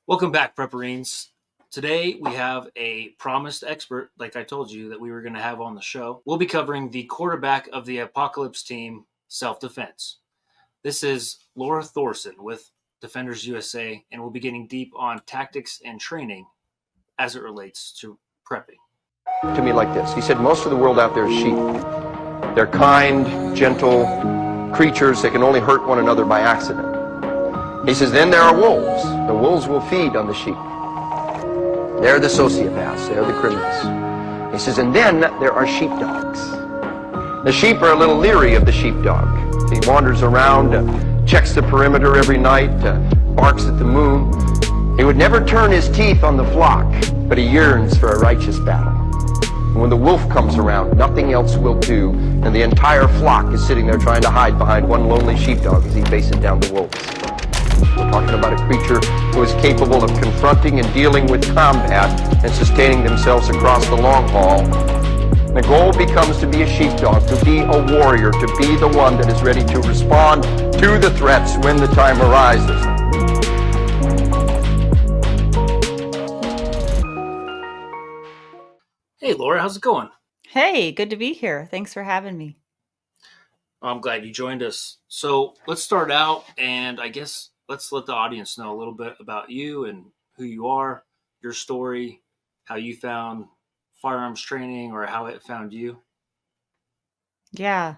Welcome back, Prepperines. Today we have a promised expert, like I told you, that we were going to have on the show. We'll be covering the quarterback of the Apocalypse team, self defense. This is Lora Thorson with Defenders USA, and we'll be getting deep on tactics and training as it relates to prepping. To me like this. He said, most of the world out there is sheep. They're kind, gentle creatures that can only hurt one another by accident. He says, then there are wolves. The wolves will feed on the sheep. They're the sociopaths. They're the criminals. He says, and then there are sheepdogs. The sheep are a little leery of the sheepdog. He wanders around, checks the perimeter every night, barks at the moon. He would never turn his teeth on the flock, but he yearns for a righteous battle. And when the wolf comes around, nothing else will do, and the entire flock is sitting there trying to hide behind one lonely sheepdog as he faces down the wolves. We're talking about a creature who is capable of confronting and dealing with combat and sustaining themselves across the long haul. The goal becomes to be a sheepdog, to be a warrior, to be the one that is ready to respond to the threats when the time arises. Hey, Laura, how's it going? Hey, good to be here. Thanks for having me. I'm glad you joined us. So let's start out, and I guess let's let the audience know a little bit about you and who you are, your story, how you found firearms training, or how it found you. Yeah.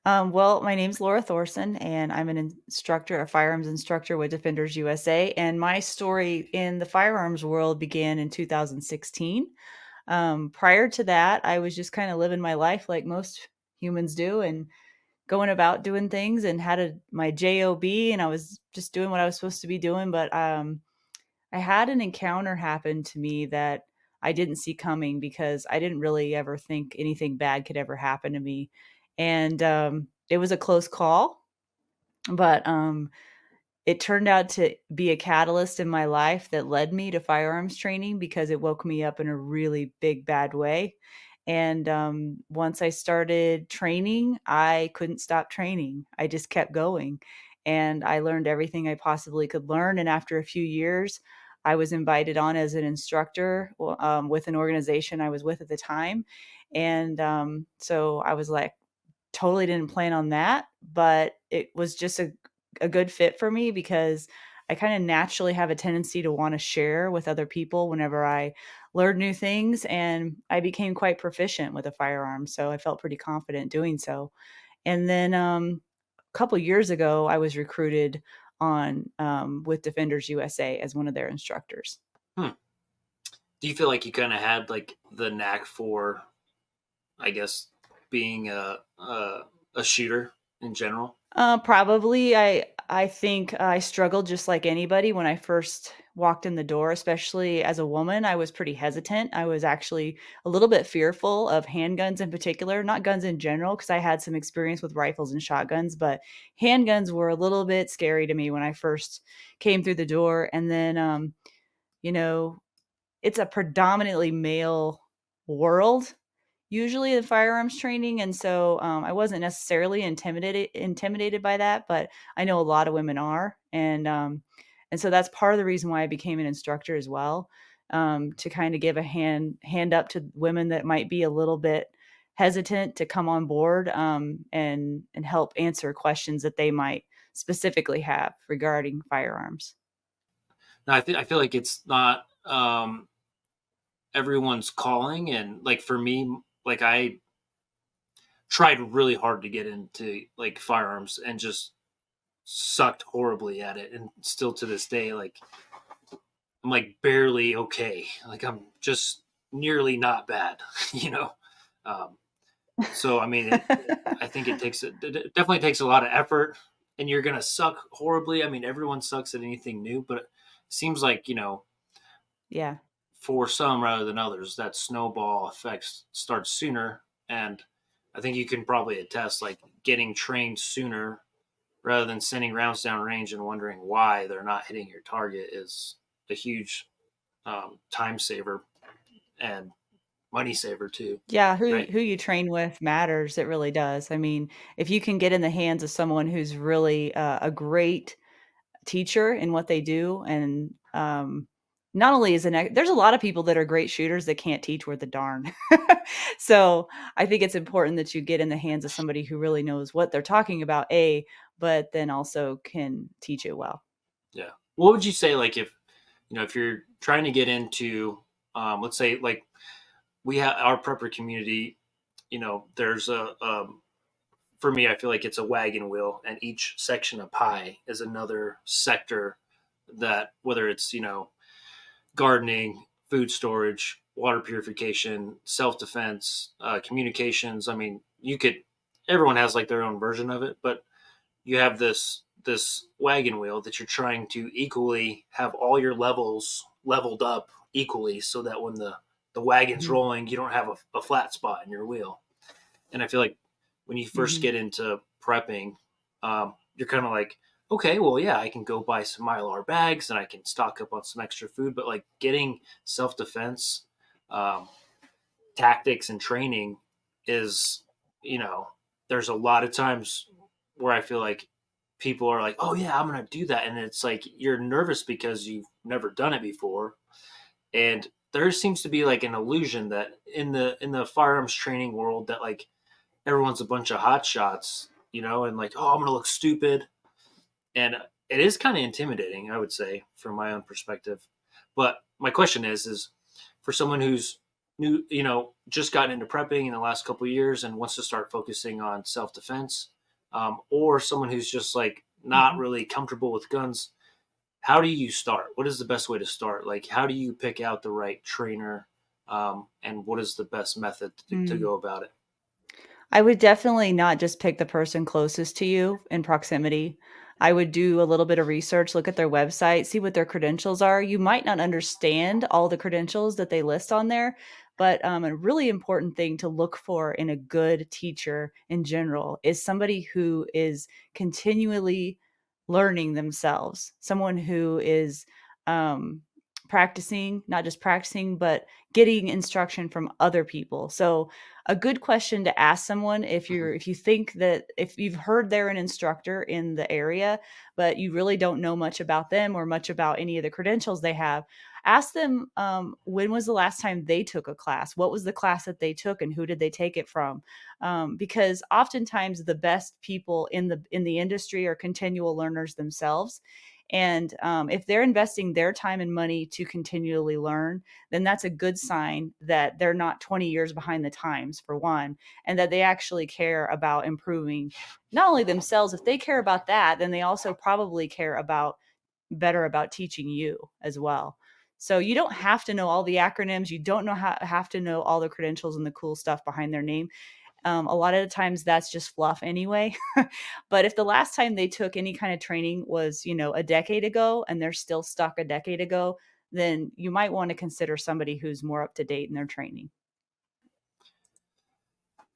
Well, my name's Lora Thorson, and I'm an instructor, a firearms instructor with Defenders USA. And my story in the firearms world began in 2016. Prior to that, I was just kind of living my life like most humans do and going about doing things and my job, and I was just doing what I was supposed to be doing. But I had an encounter happen to me that I didn't see coming because I didn't really ever think anything bad could ever happen to me. And it was a close call, but it turned out to be a catalyst in my life that led me to firearms training because it woke me up in a really big, bad way. And once I started training, I couldn't stop training. I just kept going. And I learned everything I possibly could learn. And after a few years, I was invited on as an instructor with an organization I was with at the time. And so I was like, totally didn't plan on that, but it was just a good fit for me because I kind of naturally have a tendency to want to share with other people whenever I learn new things. And I became quite proficient with a firearm. So I felt pretty confident doing so. And then a couple years ago, I was recruited on with Defenders USA as one of their instructors. Do you feel like you kind of had like the knack for, I guess, being a shooter in general? Probably. I think I struggled just like anybody when I first walked in the door, especially as a woman. I was pretty hesitant. I was actually a little bit fearful of handguns in particular, not guns in general, because I had some experience with rifles and shotguns, but handguns were a little bit scary to me when I first came through the door. And then, you know, it's a predominantly male world usually in firearms training, and so I wasn't necessarily intimidated by that, but I know a lot of women are, and so that's part of the reason why I became an instructor as well, to kind of give a hand up to women that might be a little bit hesitant to come on board, and help answer questions that they might specifically have regarding firearms. No, I feel like it's not everyone's calling, and like for me, like I tried really hard to get into like firearms and just sucked horribly at it, and still to this day, like I'm like barely okay. Like I'm just nearly not bad, you know. Um, so I mean, I think it definitely takes a lot of effort, and you're gonna suck horribly. I mean, everyone sucks at anything new, but it seems like Yeah. for some rather than others, that snowball effect starts sooner. And I think you can probably attest, like getting trained sooner rather than sending rounds down range and wondering why they're not hitting your target is a huge time saver and money saver too, Yeah, right? who you train with matters, it really does. I mean, if you can get in the hands of someone who's really, a great teacher in what they do and, not only is there's a lot of people that are great shooters that can't teach worth a darn. So I think it's important that you get in the hands of somebody who really knows what they're talking about, but then also can teach it well. Yeah. What would you say, like, if you're trying to get into, let's say, like, we have our prepper community, there's for me, I feel like it's a wagon wheel, and each section of pie is another sector that, whether it's, gardening, food storage, water purification, self defense, communications. I mean, everyone has like their own version of it, but you have this wagon wheel that you're trying to equally have all your levels leveled up equally, so that when the wagon's Mhm. rolling, you don't have a flat spot in your wheel. And I feel like when you first Mhm. get into prepping, you're kind of like, okay, well, yeah, I can go buy some Mylar bags and I can stock up on some extra food. But like getting self defense um, tactics and training is, you know, there's a lot of times where I feel like people are like, oh, yeah, I'm going to do that. And it's like you're nervous because you've never done it before. And there seems to be like an illusion that in the firearms training world that like everyone's a bunch of hot shots, and like, oh, I'm gonna look stupid, and it is kind of intimidating, I would say, from my own perspective. But my question is for someone who's new, just gotten into prepping in the last couple of years and wants to start focusing on self defense, or someone who's just like not Mhm. really comfortable with guns. How do you start? What is the best way to start? Like, how do you pick out the right trainer, and what is the best method to Mm. go about it? I would definitely not just pick the person closest to you in proximity. I would do a little bit of research, look at their website, see what their credentials are. You might not understand all the credentials that they list on there, but a really important thing to look for in a good teacher in general is somebody who is continually learning themselves, someone who is um, practicing, not just practicing, but getting instruction from other people. So a good question to ask someone if you think that if you've heard they're an instructor in the area but you really don't know much about them or much about any of the credentials they have, ask them, when was the last time they took a class, what was the class that they took, and who did they take it from, because oftentimes the best people in the industry are continual learners themselves. And if they're investing their time and money to continually learn, then that's a good sign that they're not 20 years behind the times, for one, and that they actually care about improving not only themselves. If they care about that, then they also probably care about better about teaching you as well. So you don't have to know all the acronyms. You don't have to know all the credentials and the cool stuff behind their name. A lot of the times that's just fluff anyway. But if the last time they took any kind of training was, a decade ago and they're still stuck a decade ago, then you might want to consider somebody who's more up to date in their training.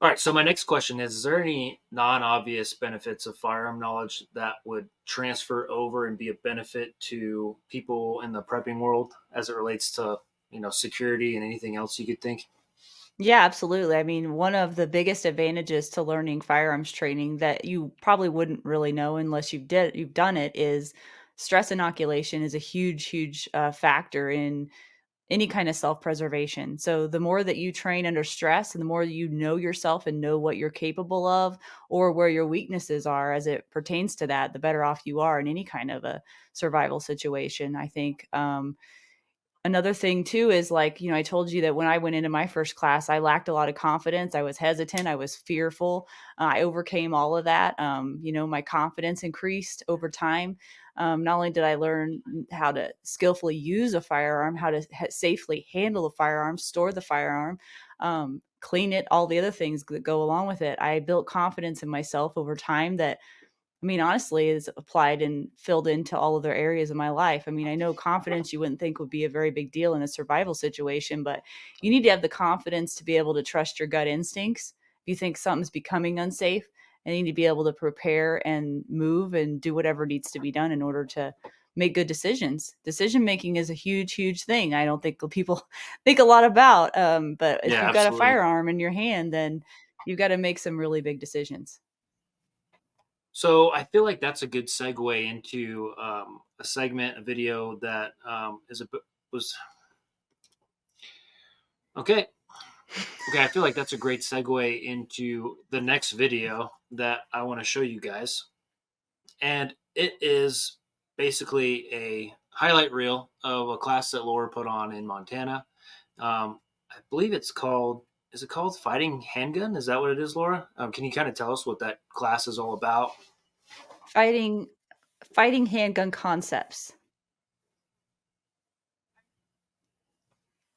All right. So my next question is there any non-obvious benefits of firearm knowledge that would transfer over and be a benefit to people in the prepping world as it relates to, security and anything else you could think? Yeah, absolutely. I mean, one of the biggest advantages to learning firearms training that you probably wouldn't really know unless you've done it is stress inoculation is a huge, huge factor in any kind of self-preservation. So the more that you train under stress and the more you know yourself and know what you're capable of or where your weaknesses are as it pertains to that, the better off you are in any kind of a survival situation, I think. Another thing too is like, I told you that when I went into my first class, I lacked a lot of confidence. I was hesitant. I was fearful. I overcame all of that. My confidence increased over time. Not only did I learn how to skillfully use a firearm, how to safely handle the firearm, store the firearm, clean it, all the other things that go along with it. I built confidence in myself over time that, I mean, honestly, is applied and filled into all other areas of my life. I mean, I know confidence you wouldn't think would be a very big deal in a survival situation, but you need to have the confidence to be able to trust your gut instincts. If you think something's becoming unsafe, and you need to be able to prepare and move and do whatever needs to be done in order to make good decisions. Decision making is a huge, huge thing. I don't think people think a lot about. But if Yeah, you've got a absolutely. firearm in your hand, then you've got to make some really big decisions. So I feel like that's a good segue into a segment, a video that is was okay. Okay, I feel like that's a great segue into the next video that I want to show you guys. And it is basically a highlight reel of a class that Laura put on in Montana. I believe it's called, is it called Fighting Handgun? Is that what it is, Laura? Can you kind of tell us what that class is all about? Fighting handgun concepts.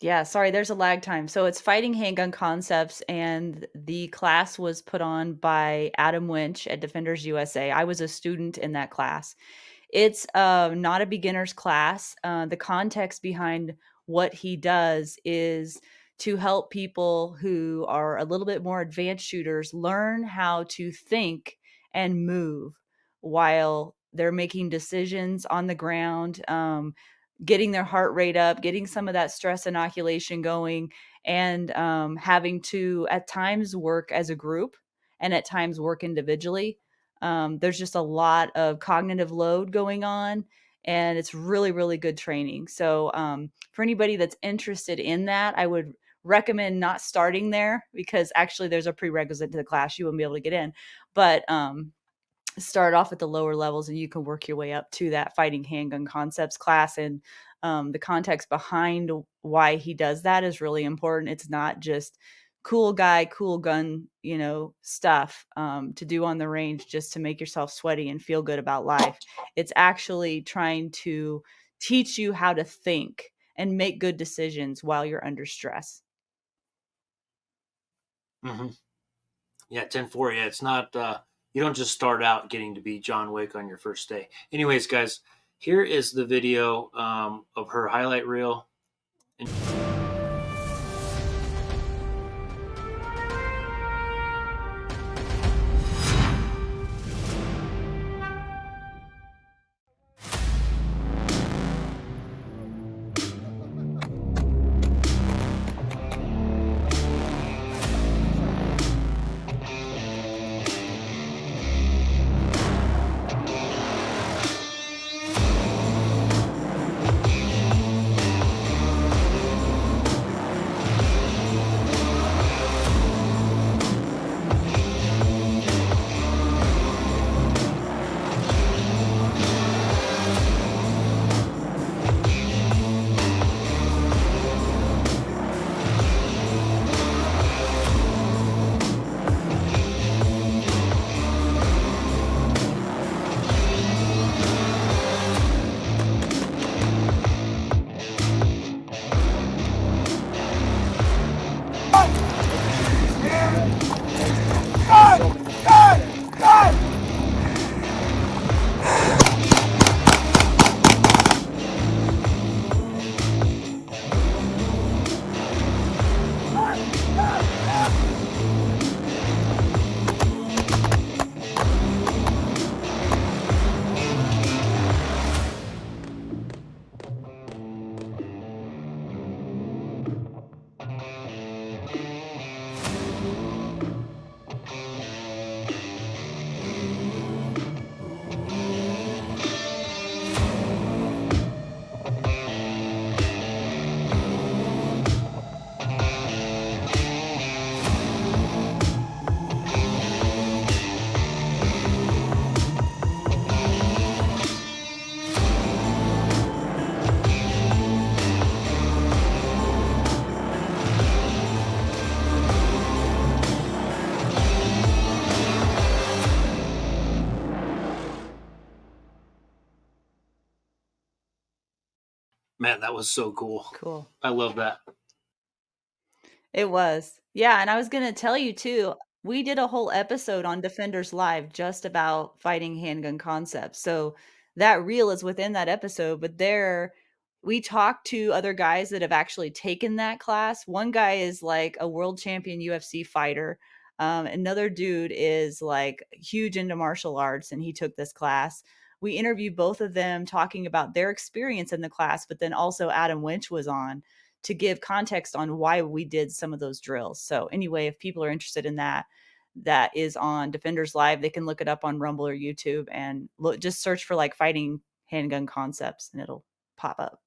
Yeah, sorry, there's a lag time. So it's Fighting Handgun Concepts, and the class was put on by Adam Winch at Defenders USA. I was a student in that class. It's not a beginner's class. The context behind what he does is to help people who are a little bit more advanced shooters learn how to think and move while they're making decisions on the ground, getting their heart rate up, getting some of that stress inoculation going, and having to at times work as a group and at times work individually. There's just a lot of cognitive load going on, and it's really, really good training. So for anybody that's interested in that, I would recommend not starting there, because actually there's a prerequisite to the class. You wouldn't be able to get in, but start off at the lower levels and you can work your way up to that Fighting Handgun Concepts class. And the context behind why he does that is really important. It's not just cool guy, cool gun, stuff to do on the range just to make yourself sweaty and feel good about life. It's actually trying to teach you how to think and make good decisions while you're under stress. Mm-hmm. Yeah, 10-4. Yeah, it's not, you don't just start out getting to be John Wick on your first day. Anyways, guys, here is the video of her highlight reel. Man, that was so cool. Cool. I love that. It was. Yeah, and I was gonna tell you too, we did a whole episode on Defenders Live just about fighting handgun concepts. So that reel is within that episode, but there we talked to other guys that have actually taken that class. One guy is like a world champion UFC fighter. Another dude is like huge into martial arts and he took this class. We interviewed both of them talking about their experience in the class, but then also Adam Winch was on to give context on why we did some of those drills. So anyway, if people are interested in that, that is on Defenders Live. They can look it up on Rumble or YouTube and look, just search for like fighting handgun concepts and it'll pop up.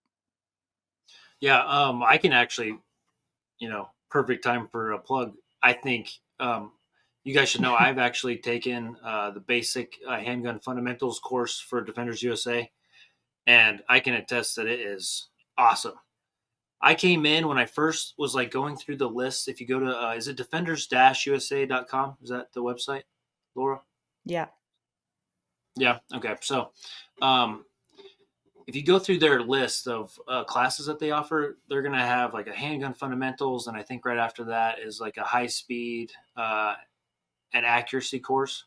Yeah, I can actually, perfect time for a plug. I think you guys should know I've actually taken the basic handgun fundamentals course for Defenders USA, and I can attest that it is awesome. I came in when I first was like going through the list. If you go to, is it defenders-usa.com? Is that the website, Laura? Yeah. Yeah. Okay. So, um, if you go through their list of classes that they offer, they're going to have like a handgun fundamentals, and I think right after that is like a high speed and accuracy course,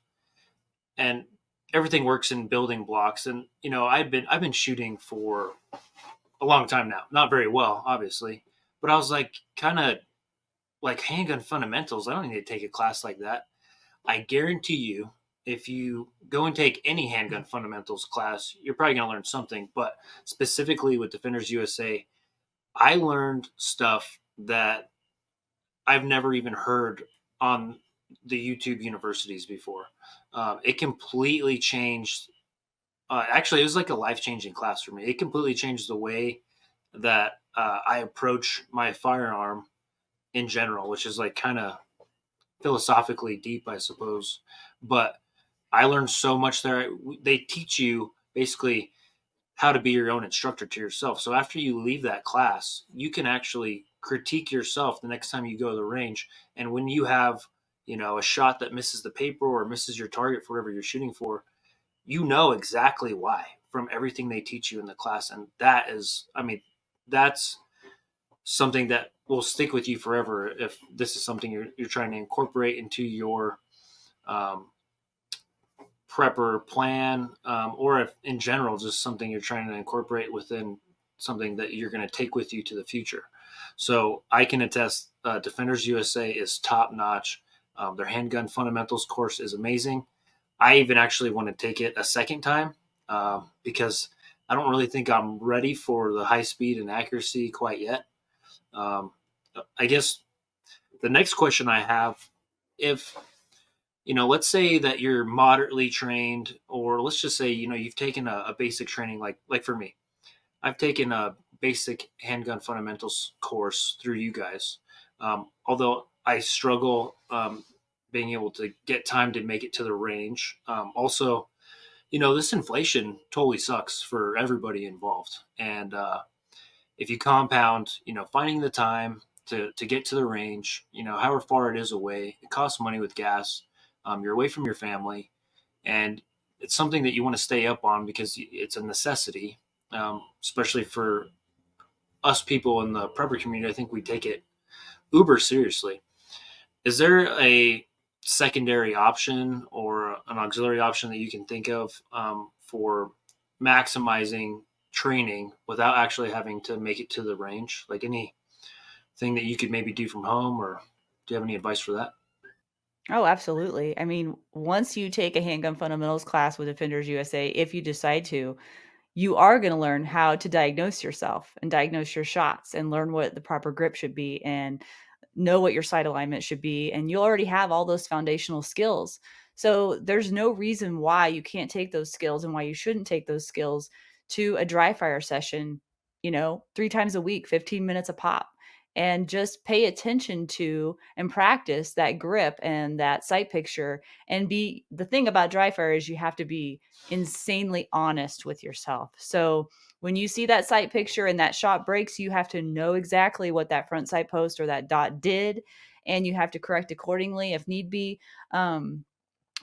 and everything works in building blocks. And I've been shooting for a long time now, not very well, obviously, but I was like kind of like handgun fundamentals. I don't need to take a class like that. I guarantee you, if you go and take any handgun fundamentals class, you're probably going to learn something. But specifically with Defenders USA, I learned stuff that I've never even heard on the YouTube universities before. It completely changed. Actually, it was like a life changing class for me. It completely changed the way that I approach my firearm in general, which is like kind of philosophically deep, I suppose. But I learned so much there. They teach you basically how to be your own instructor to yourself. So after you leave that class, you can actually critique yourself the next time you go to the range. And when you have, a shot that misses the paper or misses your target for whatever you're shooting for, you know exactly why from everything they teach you in the class. And that is, I mean, that's something that will stick with you forever if this is something you're trying to incorporate into your um, prepper plan, or if in general just something you're trying to incorporate within something that you're going to take with you to the future. So I can attest, Defenders USA is top notch. Their handgun fundamentals course is amazing. I even actually want to take it a second time because I don't really think I'm ready for the high speed and accuracy quite yet. Um, I guess the next question I have, if let's say that you're moderately trained, or let's just say you've taken a basic training, like for me, I've taken a basic handgun fundamentals course through you guys. Although I struggle being able to get time to make it to the range. Also, this inflation totally sucks for everybody involved, and if you compound, finding the time to get to the range, however far it is away, it costs money with gas. You're away from your family, and it's something that you want to stay up on because it's a necessity, especially for us people in the prepper community. I think we take it uber seriously. Is there a secondary option or an auxiliary option that you can think of for maximizing training without actually having to make it to the range? Like anything that you could maybe do from home, or do you have any advice for that? Oh, absolutely. I mean, once you take a handgun fundamentals class with Defenders USA, if you decide to, you are going to learn how to diagnose yourself and diagnose your shots and learn what the proper grip should be and know what your sight alignment should be. And you already have all those foundational skills. So there's no reason why you can't take those skills and why you shouldn't take those skills to a dry fire session, 3 times a week, 15 minutes a pop. And just pay attention to and practice that grip and that sight picture. And the thing about dry fire is you have to be insanely honest with yourself. So when you see that sight picture and that shot breaks, you have to know exactly what that front sight post or that dot did, and you have to correct accordingly if need be.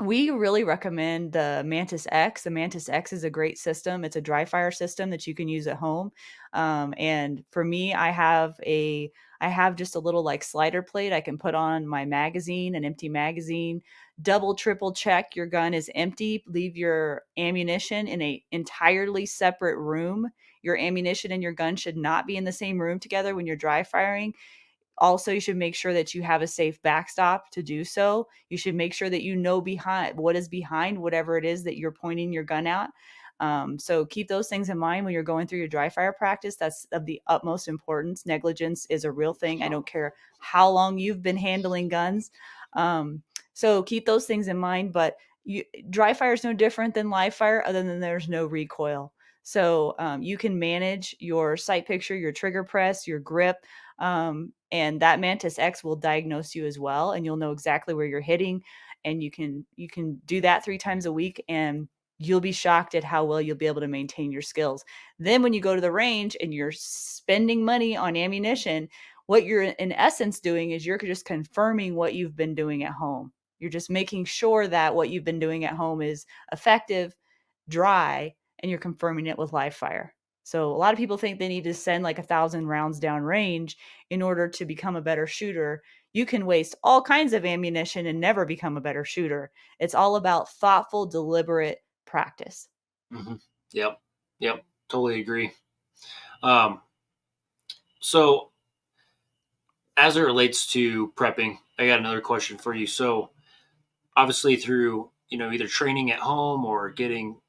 We really recommend the Mantis X. The Mantis X is a great system. It's a dry fire system that you can use at home. And for me, I have just a little like slider plate. I can put on my magazine, an empty magazine, double, triple check your gun is empty. Leave your ammunition in a entirely separate room. Your ammunition and your gun should not be in the same room together when you're dry firing. Also, you should make sure that you have a safe backstop to do so. You should make sure that you know behind what is behind whatever it is that you're pointing your gun at. So keep those things in mind when you're going through your dry fire practice. That's of the utmost importance. Negligence is a real thing. I don't care how long you've been handling guns. So keep those things in mind. But dry fire is no different than live fire, other than there's no recoil. So you can manage your sight picture, your trigger press, your grip, and that Mantis X will diagnose you as well, and you'll know exactly where you're hitting, and you can do that 3 times a week, and you'll be shocked at how well you'll be able to maintain your skills. Then when you go to the range and you're spending money on ammunition, what you're in essence doing is you're just confirming what you've been doing at home. You're just making sure that what you've been doing at home is effective, dry, and you're confirming it with live fire. So a lot of people think they need to send like 1,000 rounds down range in order to become a better shooter. You can waste all kinds of ammunition and never become a better shooter. It's all about thoughtful, deliberate practice. Hmm. Yep. Yep. Totally agree. Um, so as it relates to prepping, I got another question for you. So obviously through, either training at home or getting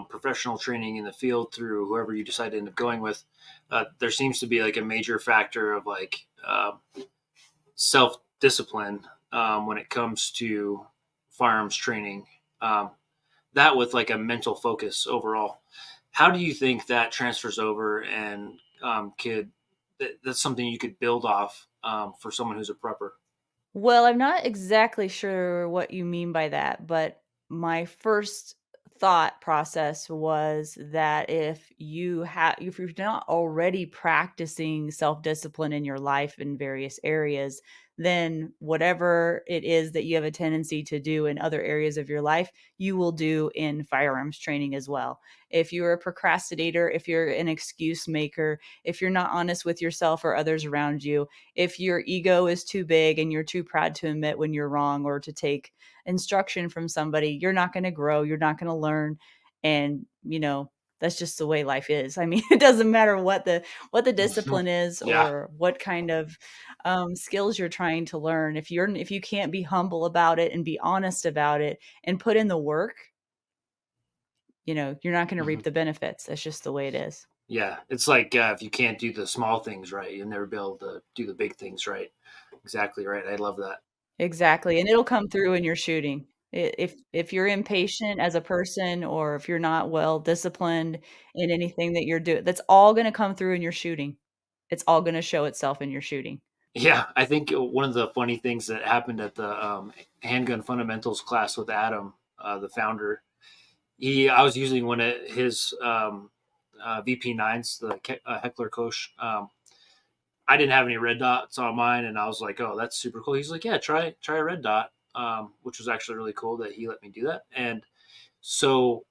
professional training in the field through whoever you decide to end up going with, there seems to be like a major factor of like self discipline when it comes to firearms training. That with like a mental focus overall. How do you think that transfers over and that's something you could build off for someone who's a prepper? Well, I'm not exactly sure what you mean by that, but my first thought process was that if you're not already practicing self-discipline in your life in various areas, then whatever it is that you have a tendency to do in other areas of your life, you will do in firearms training as well. If you're a procrastinator, if you're an excuse maker, if you're not honest with yourself or others around you, if your ego is too big and you're too proud to admit when you're wrong or to take instruction from somebody, you're not going to grow, you're not going to learn. And, that's just the way life is. I mean, it doesn't matter what the discipline is Yeah. or what kind of skills you're trying to learn. If you can't be humble about it and be honest about it and put in the work, you're not going to Hmm. reap the benefits. That's just the way it is. Yeah. It's like if you can't do the small things right, you'll never be able to do the big things right. Exactly right. I love that. Exactly, and it'll come through in your shooting. If you're impatient as a person or if you're not well disciplined in anything that you're doing, that's all gonna come through in your shooting. It's all gonna show itself in your shooting. Yeah, I think one of the funny things that happened at the handgun fundamentals class with Adam, the founder, I was using one of his VP9s, the Heckler Koch. I didn't have any red dots on mine, and I was like, "Oh, that's super cool." He's like, "Yeah, try a red dot," which was actually really cool that he let me do that. And so,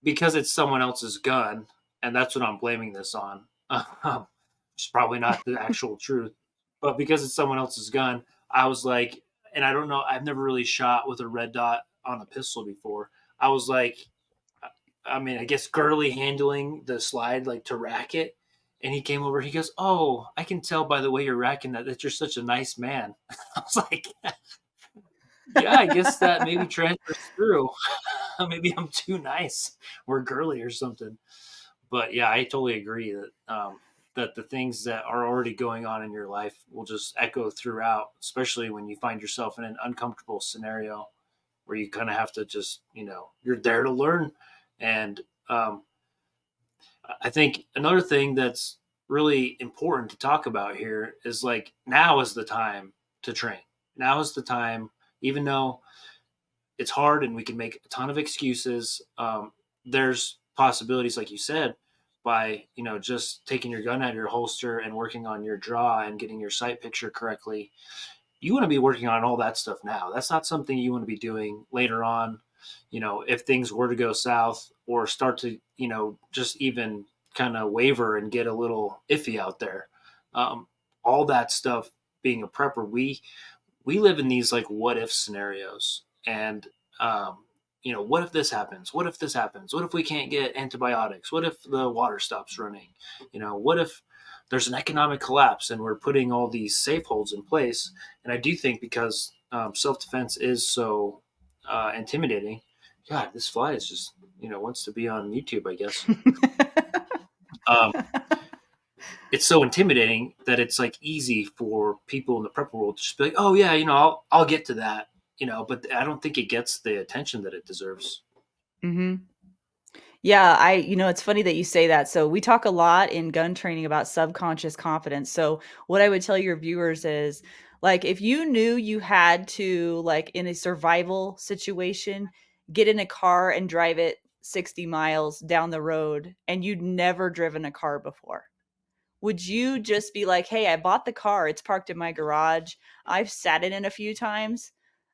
because it's someone else's gun, and that's what I'm blaming this on, which is probably not the actual truth, but because it's someone else's gun, I was like, and I don't know, I've never really shot with a red dot on a pistol before. I was like, I mean, I guess girly handling the slide like to rack it. And he came over. He goes, "Oh, I can tell by the way you're racking that you're such a nice man." I was like, "Yeah, I guess that maybe transfers through. Maybe I'm too nice or girly or something." But yeah, I totally agree that that the things that are already going on in your life will just echo throughout, especially when you find yourself in an uncomfortable scenario where you kind of have to just, you're there to learn. And um, I think another thing that's really important to talk about here is like now is the time to train. Now is the time, even though it's hard and we can make a ton of excuses. There's possibilities, like you said, by just taking your gun out of your holster and working on your draw and getting your sight picture correctly. You want to be working on all that stuff now. That's not something you want to be doing later on. If things were to go south or start to just even kind of waver and get a little iffy out there. Um, all that stuff. Being a prepper, we live in these like what if scenarios and um, what if this happens, what if this happens, what if we can't get antibiotics, what if the water stops running, what if there's an economic collapse, and we're putting all these safe holds in place. And I do think because self-defense is so intimidating. God, this fly is just wants to be on YouTube, I guess. um, it's so intimidating that it's like easy for people in the prep world to just be like, "Oh yeah, I'll get to that," but I don't think it gets the attention that it deserves. Mhm. Yeah, it's funny that you say that. So we talk a lot in gun training about subconscious confidence. So what I would tell your viewers is, like, if you knew you had to, like, in a survival situation, get in a car and drive it 60 miles down the road and you'd never driven a car before, would you just be like, "Hey, I bought the car. It's parked in my garage. I've sat in it a few times.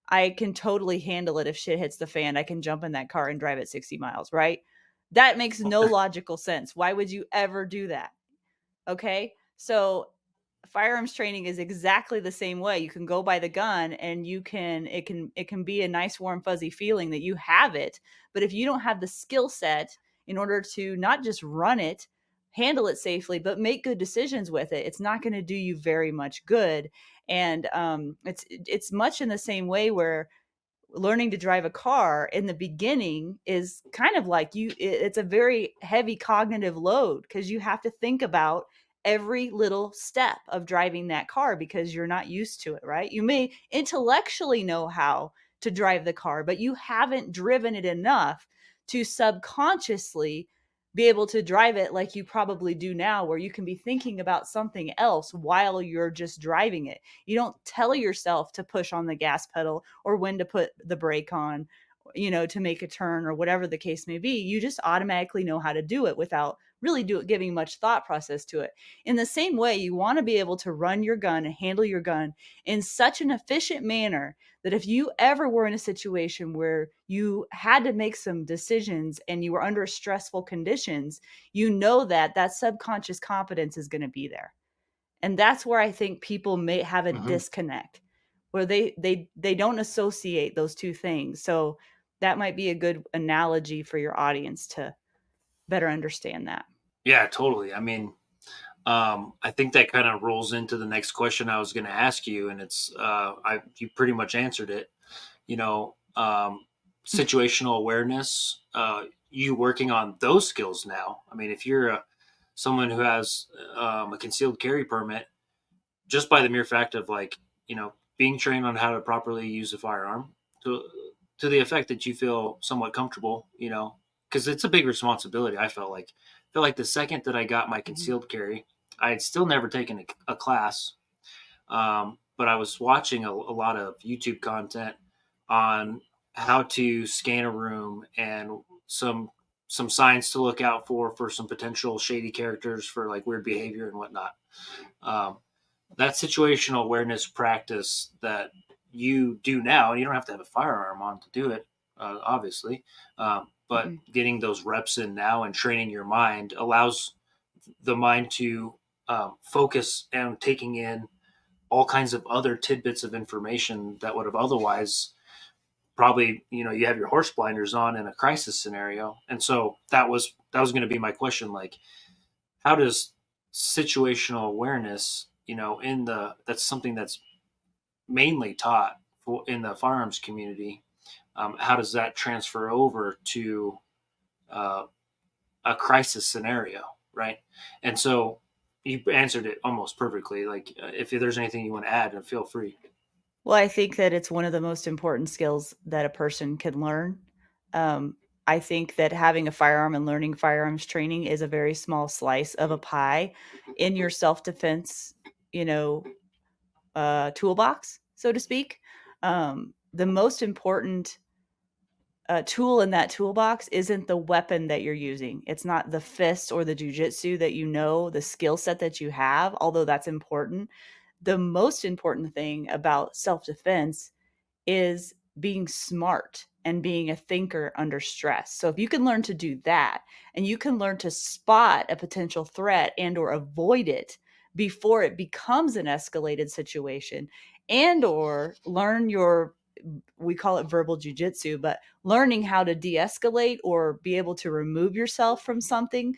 I can totally handle it if shit hits the fan. I can jump in that car and drive it 60 miles," right? That makes no logical sense. Why would you ever do that? Okay? So firearms training is exactly the same way. You can go buy the gun and it can be a nice warm fuzzy feeling that you have it, but if you don't have the skill set in order to not just run it, handle it safely, but make good decisions with it, it's not going to do you very much good. And it's much in the same way where learning to drive a car in the beginning is kind of like it's a very heavy cognitive load because you have to think about every little step of driving that car because you're not used to it, right? You may intellectually know how to drive the car, but you haven't driven it enough to subconsciously be able to drive it like you probably do now, where you can be thinking about something else while you're just driving it. You don't tell yourself to push on the gas pedal or when to put the brake on, to make a turn or whatever the case may be. You just automatically know how to do it without really giving much thought process to it. In the same way, you want to be able to run your gun and handle your gun in such an efficient manner that if you ever were in a situation where you had to make some decisions and you were under stressful conditions, that subconscious competence is going to be there. And that's where I think people may have a disconnect, where they don't associate those two things. So that might be a good analogy for your audience to better understand that. Yeah, totally. I mean, I think that kind of rolls into the next question I was going to ask you, and it's you pretty much answered it. You know, situational awareness. You working on those skills now. I mean, if you're someone who has a concealed carry permit, just by the mere fact of, like, being trained on how to properly use a firearm to the effect that you feel somewhat comfortable, because it's a big responsibility. I felt like the second that I got my concealed carry, I had still never taken a class, but I was watching a lot of YouTube content on how to scan a room and some signs to look out for some potential shady characters for, like, weird behavior and whatnot. Um, that situational awareness practice that you do now, and you don't have to have a firearm on to do it, obviously, but getting those reps in now and training your mind allows the mind to focus and taking in all kinds of other tidbits of information that would have otherwise probably, you have your horse blinders on in a crisis scenario. And so that was going to be my question, like, how does situational awareness, that's something that's mainly taught in the firearms community, how does that transfer over to uh, a crisis scenario, right? And so you answered it almost perfectly. Like, if there's anything you want to add, then feel free. Well, I think that it's one of the most important skills that a person can learn. I think that having a firearm and learning firearms training is a very small slice of a pie in your self-defense, you know, toolbox, so to speak. The most important tool in that toolbox isn't the weapon that you're using. It's not the fist or the jujitsu that the skill set that you have, although that's important. The most important thing about self defense is being smart and being a thinker under stress. So if you can learn to do that and you can learn to spot a potential threat and or avoid it before it becomes an escalated situation, and or learn your, we call it verbal jujitsu, but learning how to de-escalate or be able to remove yourself from something,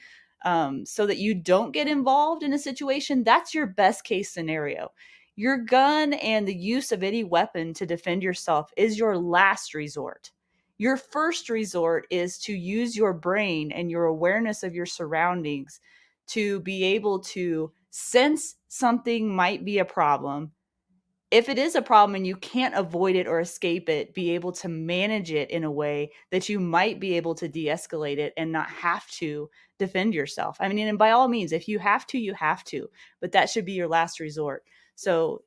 so that you don't get involved in a situation, that's your best case scenario. Your gun and the use of any weapon to defend yourself is your last resort. Your first resort is to use your brain and your awareness of your surroundings to be able to sense something might be a problem, if it is a problem and you can't avoid it or escape it, be able to manage it in a way that you might be able to de-escalate it and not have to defend yourself. I mean, and by all means, if you have to, you have to, but that should be your last resort. So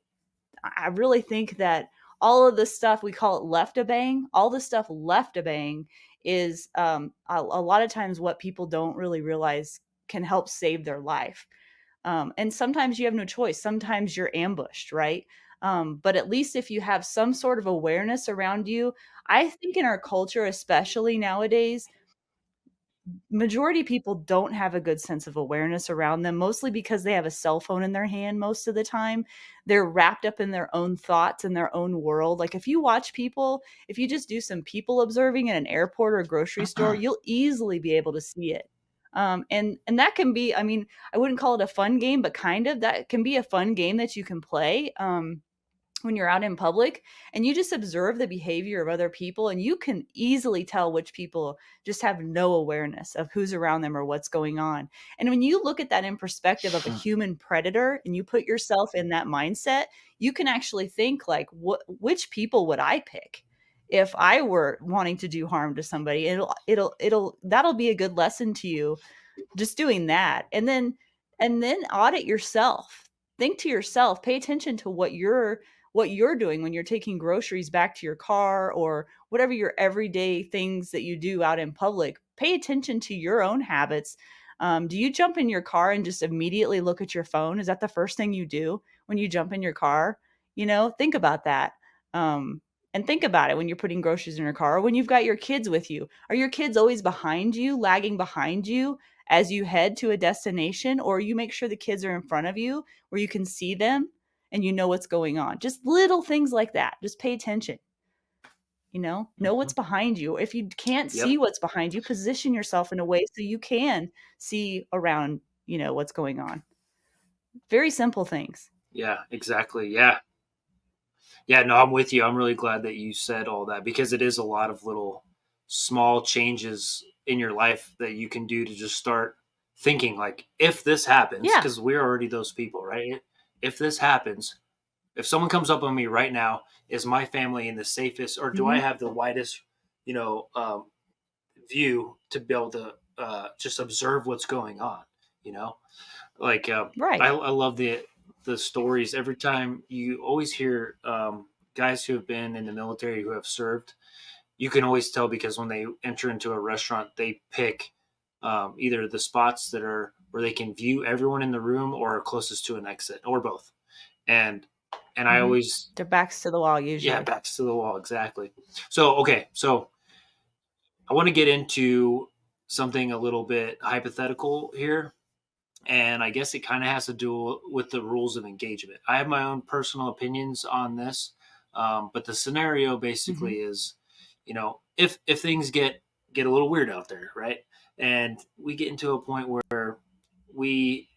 I really think that all of the stuff, we call it left a bang, all the stuff left a bang is a lot of times what people don't really realize can help save their life. And sometimes you have no choice. Sometimes you're ambushed, right? But at least if you have some sort of awareness around you, I think in our culture, especially nowadays, majority of people don't have a good sense of awareness around them, mostly because they have a cell phone in their hand most of the time. They're wrapped up in their own thoughts and their own world. Like if you watch people, if you just do some people observing in an airport or a grocery store, you'll easily be able to see it. And that can be, I mean, I wouldn't call it a fun game, but kind of that can be a fun game that you can play. When you're out in public and you just observe the behavior of other people, and you can easily tell which people just have no awareness of who's around them or what's going on. And when you look at that in perspective of a human predator and you put yourself in that mindset, you can actually think like, which people would I pick if I were wanting to do harm to somebody? That'll be a good lesson to you, just doing that. And then audit yourself. Think to yourself, pay attention to what you're doing when you're taking groceries back to your car or whatever your everyday things that you do out in public. Pay attention to your own habits. Do you jump in your car and just immediately look at your phone? Is that the first thing you do when you jump in your car? Think about that. And think about it when you're putting groceries in your car or when you've got your kids with you. Are your kids always behind you, lagging behind you as you head to a destination? Or you make sure the kids are in front of you where you can see them and you know what's going on? Just little things like that. Just pay attention. Know what's behind you. If you can't see Yep. what's behind you, position yourself in a way so you can see around, what's going on. Very simple things. Yeah, exactly. Yeah. Yeah, no, I'm with you. I'm really glad that you said all that because it is a lot of little small changes in your life that you can do to just start thinking like if this happens, Yeah. because we're already those people, right? If this happens, if someone comes up on me right now, is my family in the safest or do I Hmm. have the widest, you know, view to be able to just observe what's going on, you know? Like Right. I love the stories every time you always hear guys who have been in the military who have served. You can always tell because when they enter into a restaurant, they pick either the spots that are where they can view everyone in the room or closest to an exit or both. And I Hmm. always Their backs to the wall yeah, usually. backs to the wall exactly. So okay, so I want to get into something a little bit hypothetical here and I guess it kind of has to do with the rules of engagement. I have my own personal opinions on this, but the scenario Hmm. basically is, if things get a little weird out there, right, and we get into a point where we,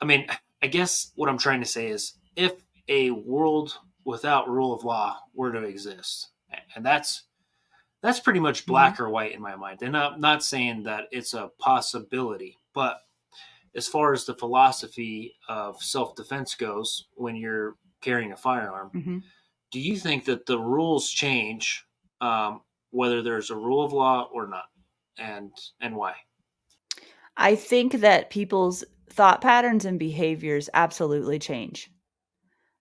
I mean, I guess what I'm trying to say is, if a world without rule of law were to exist, and that's pretty much Hmm. black or white in my mind, and I'm not saying that it's a possibility, but as far as the philosophy of self defense goes, when you're carrying a firearm, Hmm. do you think that the rules change whether there's a rule of law or not, and why? I think that people's thought patterns and behaviors absolutely change.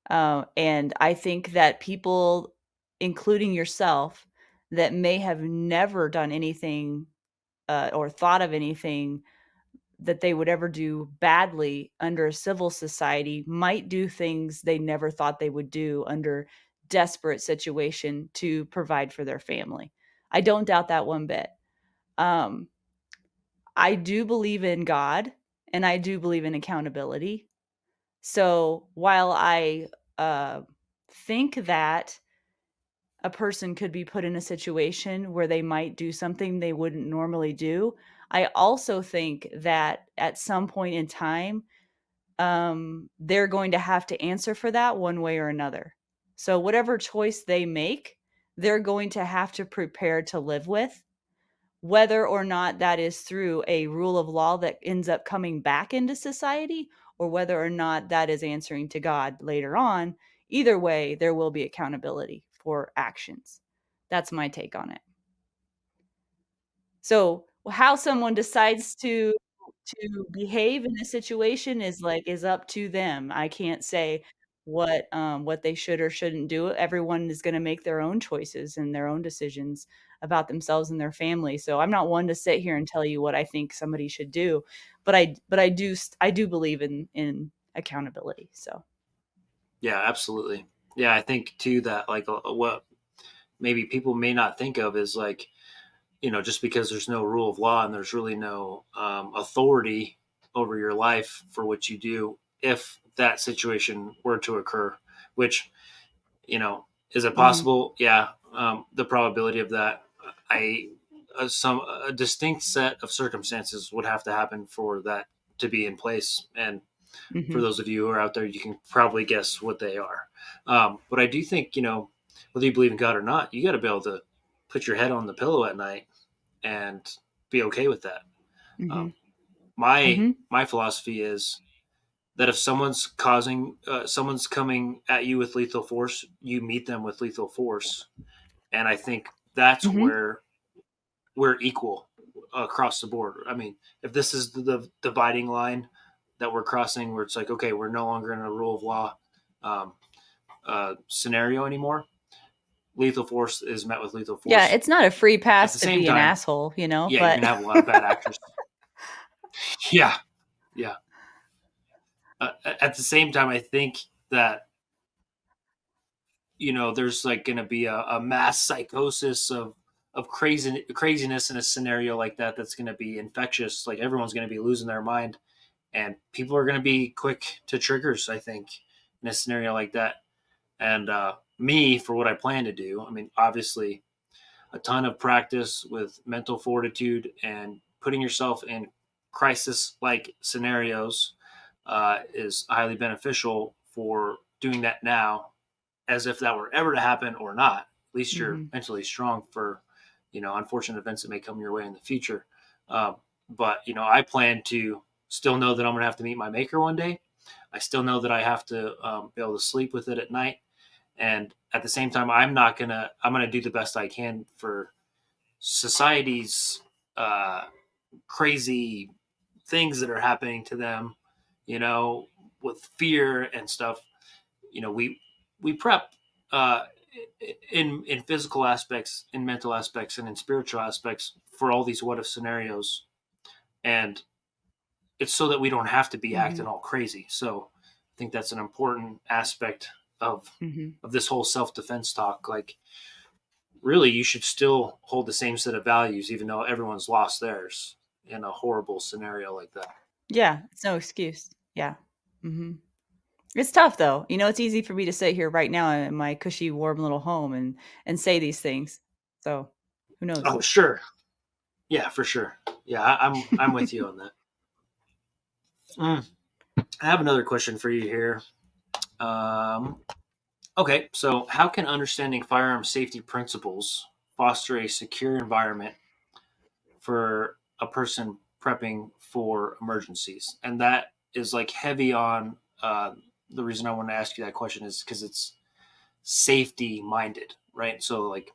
And I think that people, including yourself, that may have never done anything or thought of anything that they would ever do badly under a civil society might do things they never thought they would do under desperate situation to provide for their family. I don't doubt that one bit. Um, I do believe in God and I do believe in accountability. So while I uh, think that a person could be put in a situation where they might do something they wouldn't normally do, I also think that at some point in time, they're going to have to answer for that one way or another. So whatever choice they make, they're going to have to prepare to live with, whether or not that is through a rule of law that ends up coming back into society, or whether or not that is answering to God later on, either way, there will be accountability for actions. That's my take on it. So how someone decides to behave in a situation is up to them. I can't say what they should or shouldn't do. Everyone is gonna make their own choices and their own decisions about themselves and their family. So I'm not one to sit here and tell you what I think somebody should do, but I do believe in accountability. So Yeah, absolutely. Yeah, I think too that like what maybe people may not think of is like, just because there's no rule of law and there's really no authority over your life for what you do, if that situation were to occur, which, is it mhm, possible? Yeah. The probability of that, I, a distinct set of circumstances would have to happen for that to be in place. And for mhm, those of you who are out there, you can probably guess what they are. But I do think, whether you believe in God or not, you got to be able to put your head on the pillow at night and be okay with that. mhm, Um, my mhm, my philosophy is that if someone's coming at you with lethal force, you meet them with lethal force, and I think that's mhm, where we're equal across the board. I mean, if this is the dividing line that we're crossing, where it's like, okay, we're no longer in a rule of law um, scenario anymore. Lethal force is met with lethal yeah, force. it's not a free At pass the to same be an time, asshole, you know, yeah, you're but gonna have a lot of bad actors. Yeah, yeah. At the same time, I think that there's like going to be a mass psychosis of craziness in a scenario like that that's going to be infectious. Like everyone's going to be losing their mind, and people are going to be quick to triggers. I think in a scenario like that, and me for what I plan to do. I mean, obviously, a ton of practice with mental fortitude and putting yourself in crisis like scenarios is highly beneficial for doing that now, as if that were ever to happen or not. At least you're mhm, mentally strong for, unfortunate events that may come your way in the future. But I plan to still know that I'm going to have to meet my maker one day. I still know that I have to be able to sleep with it at night, and at the same time, I'm gonna do the best I can for society's uh, crazy things that are happening to them, you know, with fear and stuff. We prep uh, in physical aspects, in mental aspects, and in spiritual aspects for all these what if scenarios, and it's so that we don't have to be acting mhm, all crazy. So I think that's an important aspect of mhm. of this whole self defense talk. Like, really, you should still hold the same set of values, even though everyone's lost theirs in a horrible scenario like that. Yeah, it's no excuse. Yeah. Mhm. It's tough though. You know, it's easy for me to sit here right now in my cushy, warm little home and say these things. So, who knows? Oh, sure. Yeah, for sure. Yeah, I'm with you on that. Mm. I have another question for you here. Um, okay, so how can understanding firearm safety principles foster a secure environment for a person prepping for emergencies? And that is like heavy on the reason I want to ask you that question is because it's safety minded, right? So, like,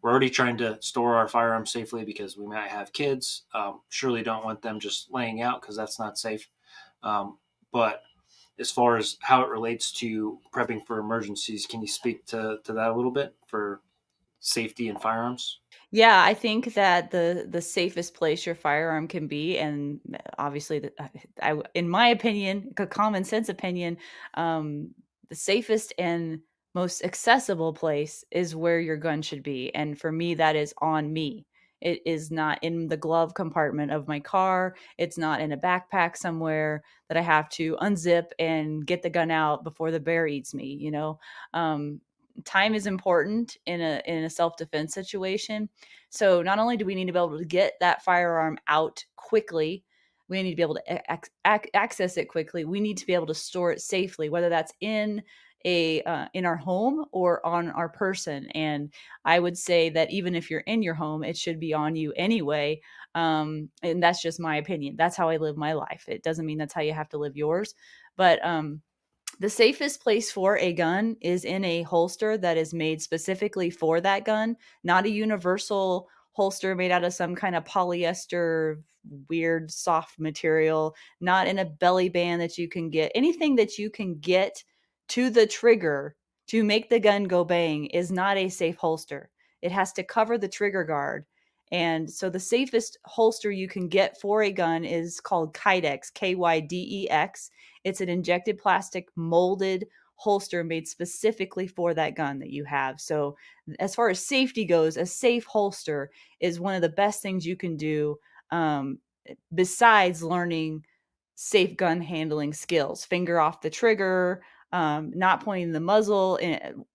we're already trying to store our firearms safely because we might have kids. Surely don't want them just laying out because that's not safe. But as far as how it relates to prepping for emergencies, can you speak to that a little bit for safety and firearms? Yeah, I think that the safest place your firearm can be, and obviously, in my opinion, a common sense opinion, the safest and most accessible place is where your gun should be, and for me, that is on me. It is not in the glove compartment of my car. It's not in a backpack somewhere that I have to unzip and get the gun out before the bear eats me. Time is important in a self defense situation, so not only do we need to be able to get that firearm out quickly, we need to be able to access it quickly. We need to be able to store it safely, whether that's in our home or on our person. And I would say that even if you're in your home, it should be on you anyway. And that's just my opinion. That's how I live my life. It doesn't mean that's how you have to live yours. But the safest place for a gun is in a holster that is made specifically for that gun, not a universal holster made out of some kind of polyester, weird, soft material, not in a belly band that you can get. Anything that you can get to the trigger to make the gun go bang is not a safe holster. It has to cover the trigger guard. And so the safest holster you can get for a gun is called Kydex, Kydex. It's an injected plastic molded holster made specifically for that gun that you have. So as far as safety goes, a safe holster is one of the best things you can do, besides learning safe gun handling skills. Finger off the trigger, not pointing the muzzle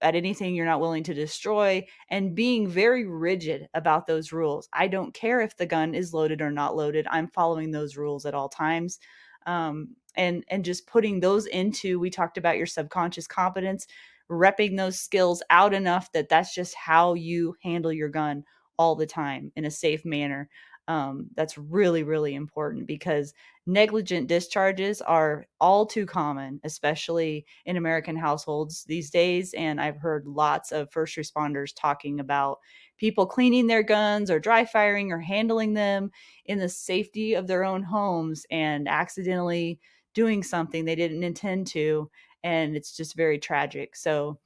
at anything you're not willing to destroy, and being very rigid about those rules. I don't care if the gun is loaded or not loaded. I'm following those rules at all times. And just putting those into, we talked about your subconscious competence, repping those skills out enough that that's just how you handle your gun all the time in a safe manner. That's really, really important, because negligent discharges are all too common, especially in American households these days. And I've heard lots of first responders talking about people cleaning their guns or dry firing or handling them in the safety of their own homes and accidentally doing something they didn't intend to. And it's just very tragic. So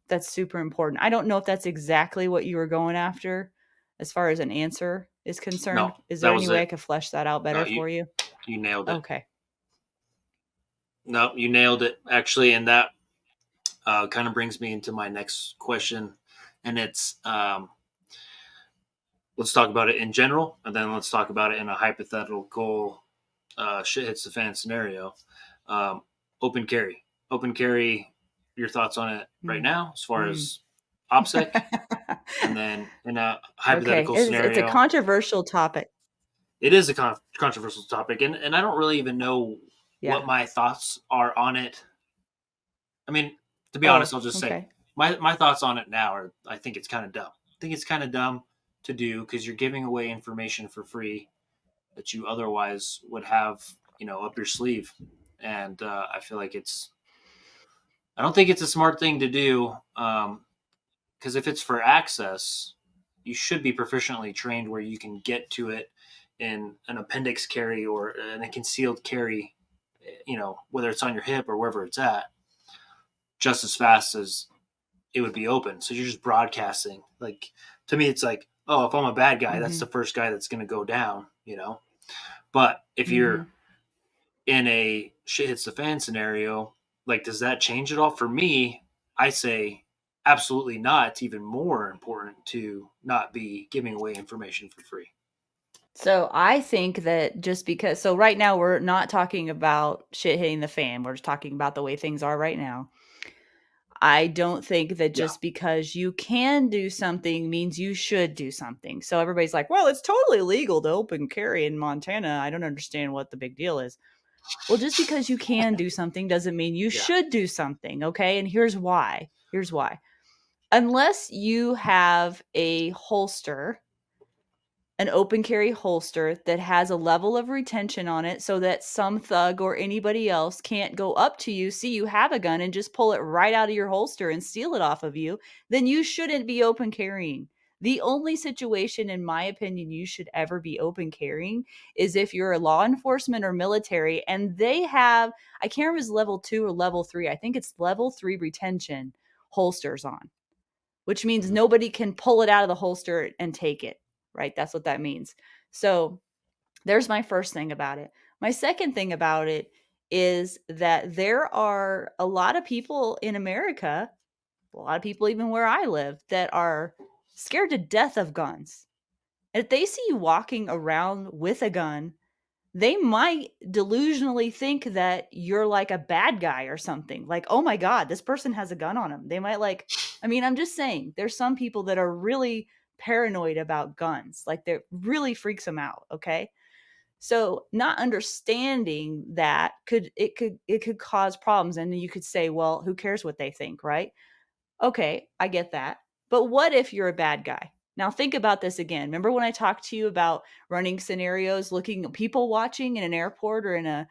that's super important. I don't know if that's exactly what you were going after as far as an answer is concerned. No, Is that there any was way I it. could flesh that out No, better for you? you nailed it. Okay. No, you nailed it actually, and that kind of brings me into my next question, and it's let's talk about it in general, and then let's talk about it in a hypothetical shit hits the fan scenario. Um, open carry, open carry. Your thoughts on it right Mm. now, as far as OPSEC, and then in a Okay. hypothetical It's a scenario, controversial topic. it is a controversial topic, and I don't really even know Yeah. what my thoughts are on it. I mean, to be honest, Oh, I'll just say okay. my thoughts on it now are I think it's kind of dumb. I think it's kind of dumb to do because you're giving away information for free that you otherwise would have, up your sleeve. And I feel like I don't think it's a smart thing to do, because if it's for access, you should be proficiently trained where you can get to it in an appendix carry or in a concealed carry, whether it's on your hip or wherever it's at, just as fast as it would be open. So you're just broadcasting. Like, to me, it's like, oh, if I'm a bad guy, that's Mm-hmm. the first guy that's going to go down. But if Mm-hmm. you're in a shit hits the fan scenario, like, does that change at all? For me, I say absolutely not. It's even more important to not be giving away information for free. So I think that so right now we're not talking about shit hitting the fan. We're just talking about the way things are right now. I don't think that Yeah. just because you can do something means you should do something. So everybody's like, well, it's totally legal to open carry in Montana. I don't understand what the big deal is. Well, just because you can do something doesn't mean you Yeah. should do something. Okay. And here's why. Here's why. Unless you have a holster, an open carry holster that has a level of retention on it so that some thug or anybody else can't go up to you, see you have a gun, and just pull it right out of your holster and steal it off of you, then you shouldn't be open carrying. The only situation, in my opinion, you should ever be open carrying is if you're a law enforcement or military and they have, I can't remember if it's level 2 or level 3, I think it's level 3 retention holsters on, which means Mhm. nobody can pull it out of the holster and take it, right? That's what that means. So there's my first thing about it. My second thing about it is that there are a lot of people in America, a lot of people even where I live, that are scared to death of guns. And if they see you walking around with a gun, they might delusionally think that you're like a bad guy or something. Like, oh my God, this person has a gun on him. They might I'm just saying, there's some people that are really paranoid about guns. Like, that really freaks them out. Okay. So not understanding that it could cause problems. And you could say, well, who cares what they think, right? Okay, I get that. But what if you're a bad guy? Now think about this again. Remember when I talked to you about running scenarios, looking people watching in an airport or in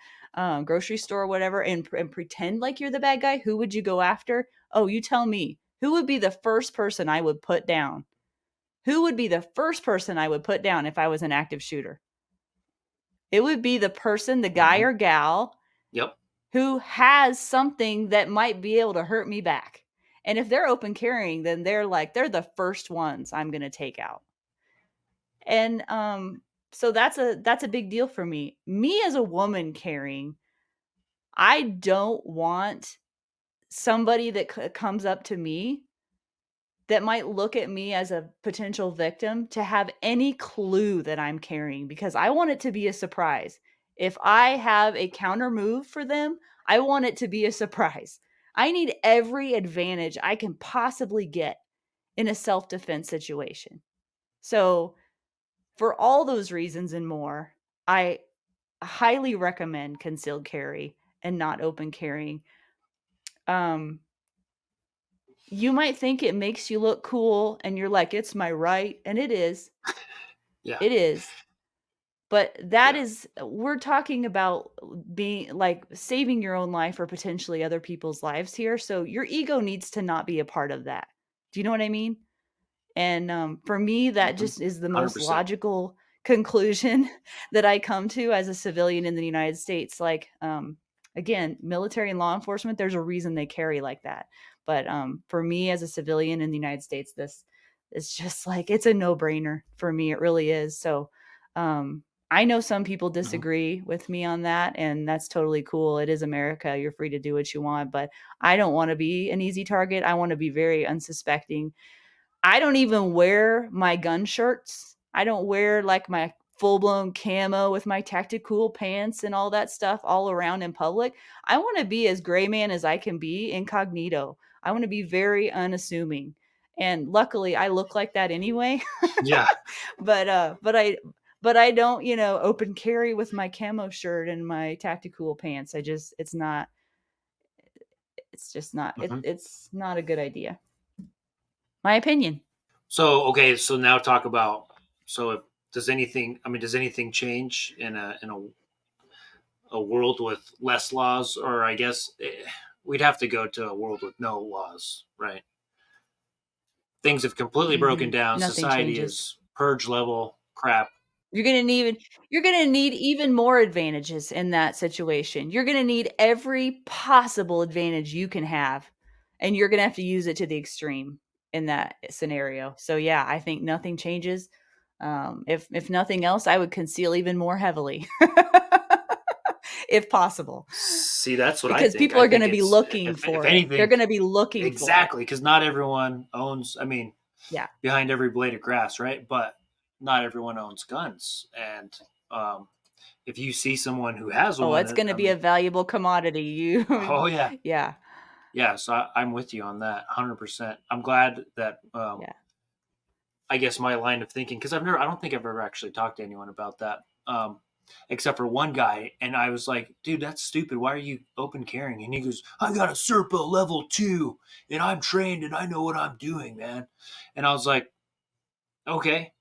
grocery store, whatever, and pretend like you're the bad guy, who would you go after? Oh, you tell me. Who would be the first person I would put down? Who would be the first person I would put down if I was an active shooter? It would be the person, the guy or gal, Yep. who has something that might be able to hurt me back. And if they're open carrying, then they're the first ones I'm going to take out. And so that's a big deal for me. Me as a woman carrying, I don't want somebody that comes up to me that might look at me as a potential victim to have any clue that I'm carrying, because I want it to be a surprise. If I have a counter move for them, I want it to be a surprise. I need every advantage I can possibly get in a self-defense situation. So, for all those reasons and more, I highly recommend concealed carry and not open carrying. You might think it makes you look cool and you're like, it's my right. And it is. Yeah. It is. But that is, we're talking about being like saving your own life or potentially other people's lives here. So your ego needs to not be a part of that. Do you know what I mean? And for me, that just is the most 100%. logical conclusion that I come to as a civilian in the United States. Like, again, military and law enforcement, there's a reason they carry like that. But for me as a civilian in the United States, this is just like, it's a no-brainer for me. It really is. So I know some people disagree with me on that, and that's totally cool. It is America. You're free to do what you want, but I don't want to be an easy target. I want to be very unsuspecting. I don't even wear my gun shirts. I don't wear like my full-blown camo with my tactical pants and all that stuff all around in public. I want to be as gray man as I can be incognito. I want to be very unassuming. And luckily I look like that anyway. Yeah. but I don't, open carry with my camo shirt and my tactical pants. It's just not it's not a good idea. My opinion. So, okay, so now talk about, so if, does anything change in a world with less laws, or I guess we'd have to go to a world with no laws, right? Things have completely broken down. Nothing Society changes. is purge level crap. You're going to need even more advantages in that situation. You're going to need every possible advantage you can have, and you're going to have to use it to the extreme in that scenario. So yeah, I think nothing changes. If nothing else, I would conceal even more heavily. If possible. See, that's what I Because think. people are going to be It's, looking if for anything, it. They're going to be looking exactly, for it. because not everyone owns. Yeah. Behind every blade of grass, right? But not everyone owns guns, and if you see someone who has one, it's going to be a valuable commodity. Oh yeah, Yeah. yeah. So I'm with you on that, 100%. I'm glad that Yeah. I guess my line of thinking, because I don't think I've ever actually talked to anyone about that, except for one guy, and I was like, dude, that's stupid. Why are you open carrying? And he goes, I got a Serpa level 2, and I'm trained, and I know what I'm doing, man. And I was like, okay,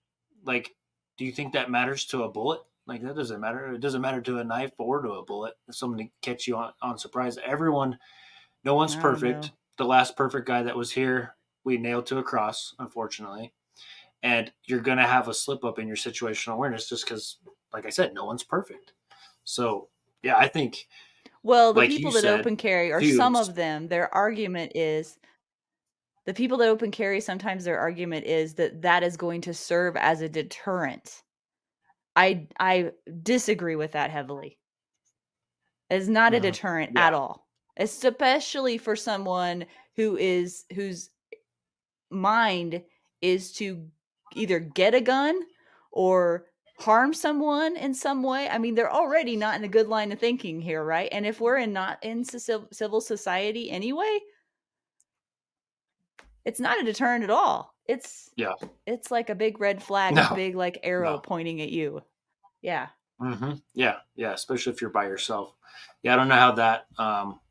like, do you think that matters to a bullet? Like, that doesn't matter. It doesn't matter to a knife or to a bullet. If somebody catch you on surprise, no one's I don't perfect. know. The last perfect guy that was here, we nailed to a cross, unfortunately. And you're going to have a slip up in your situational awareness just because, like I said, no one's perfect. So, yeah, I think, Well, the like people you that said, open carry, or too. some of them, their argument is the people that open carry, sometimes their argument is that is going to serve as a deterrent. I disagree with that heavily. It's not a deterrent Yeah. at all, especially for someone whose mind is to either get a gun or harm someone in some way. I mean, they're already not in a good line of thinking here, right? And if we're not in civil society anyway, it's not a deterrent at all. It's like a big red flag, a No. big like arrow No. pointing at you. Yeah. Yeah. Yeah. Especially if you're by yourself. Yeah. I don't know how that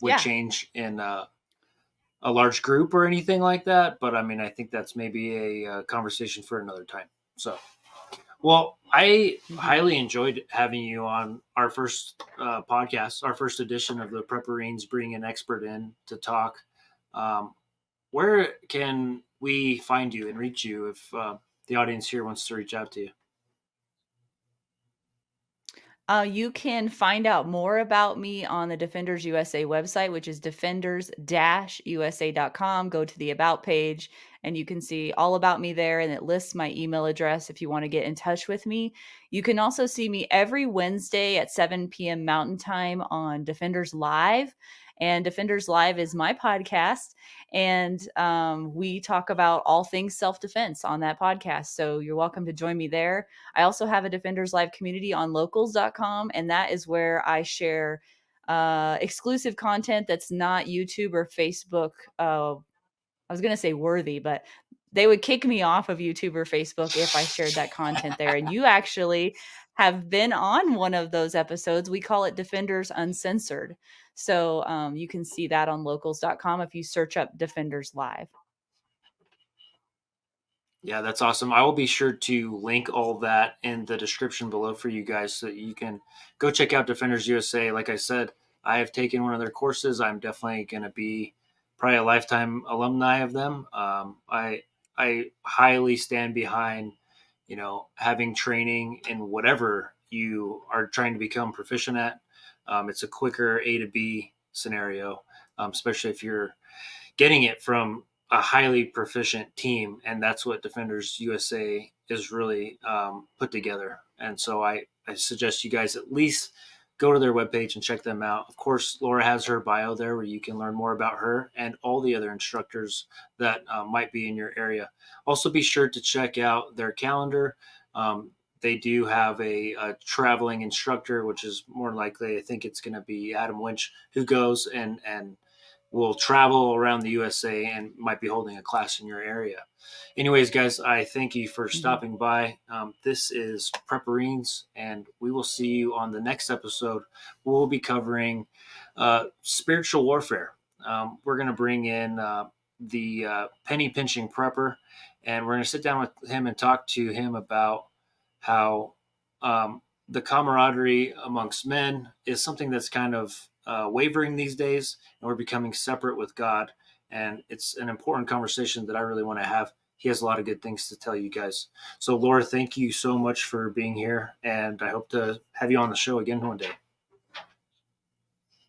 would Yeah. change in a large group or anything like that. But I mean, I think that's maybe a conversation for another time. So, Well, I Mhm. highly enjoyed having you on our first podcast, our first edition of the PREPPERINES, bringing an expert in to talk. Um, where can we find you and reach you if the audience here wants to reach out to you? You can find out more about me on the Defenders USA website, which is defenders-usa.com. Go to the About page, and you can see all about me there, and it lists my email address if you want to get in touch with me. You can also see me every Wednesday at 7 p.m. Mountain Time on Defenders Live. And Defenders Live is my podcast, and we talk about all things self-defense on that podcast. So you're welcome to join me there. I also have a Defenders Live community on locals.com, and that is where I share exclusive content that's not YouTube or Facebook. I was going to say worthy, but they would kick me off of YouTube or Facebook if I shared that content there. And you actually have been on one of those episodes. We call it Defenders Uncensored. So you can see that on locals.com if you search up Defenders Live. Yeah, that's awesome. I will be sure to link all that in the description below for you guys so that you can go check out Defenders USA. Like I said, I have taken one of their courses. I'm definitely going to be probably a lifetime alumni of them. I highly stand behind, having training in whatever you are trying to become proficient at. It's a quicker A to B scenario, especially if you're getting it from a highly proficient team, and that's what Defenders USA is really put together. And so I suggest you guys at least go to their webpage and check them out. Of course, Laura has her bio there where you can learn more about her and all the other instructors that might be in your area. Also, be sure to check out their calendar. They do have a traveling instructor, which is more likely, I think it's going to be Adam Winch, who goes and will travel around the USA and might be holding a class in your area. Anyways, guys, I thank you for Mhm. stopping by. This is Prepperines, and we will see you on the next episode. We'll be covering spiritual warfare. We're going to bring in the penny pinching prepper, and we're going to sit down with him and talk to him about how the camaraderie amongst men is something that's kind of wavering these days, and we're becoming separate with God. And it's an important conversation that I really want to have. He has a lot of good things to tell you guys. So, Laura, thank you so much for being here, and I hope to have you on the show again one day.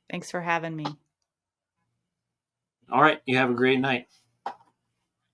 Thanks for having me. All right, you have a great night.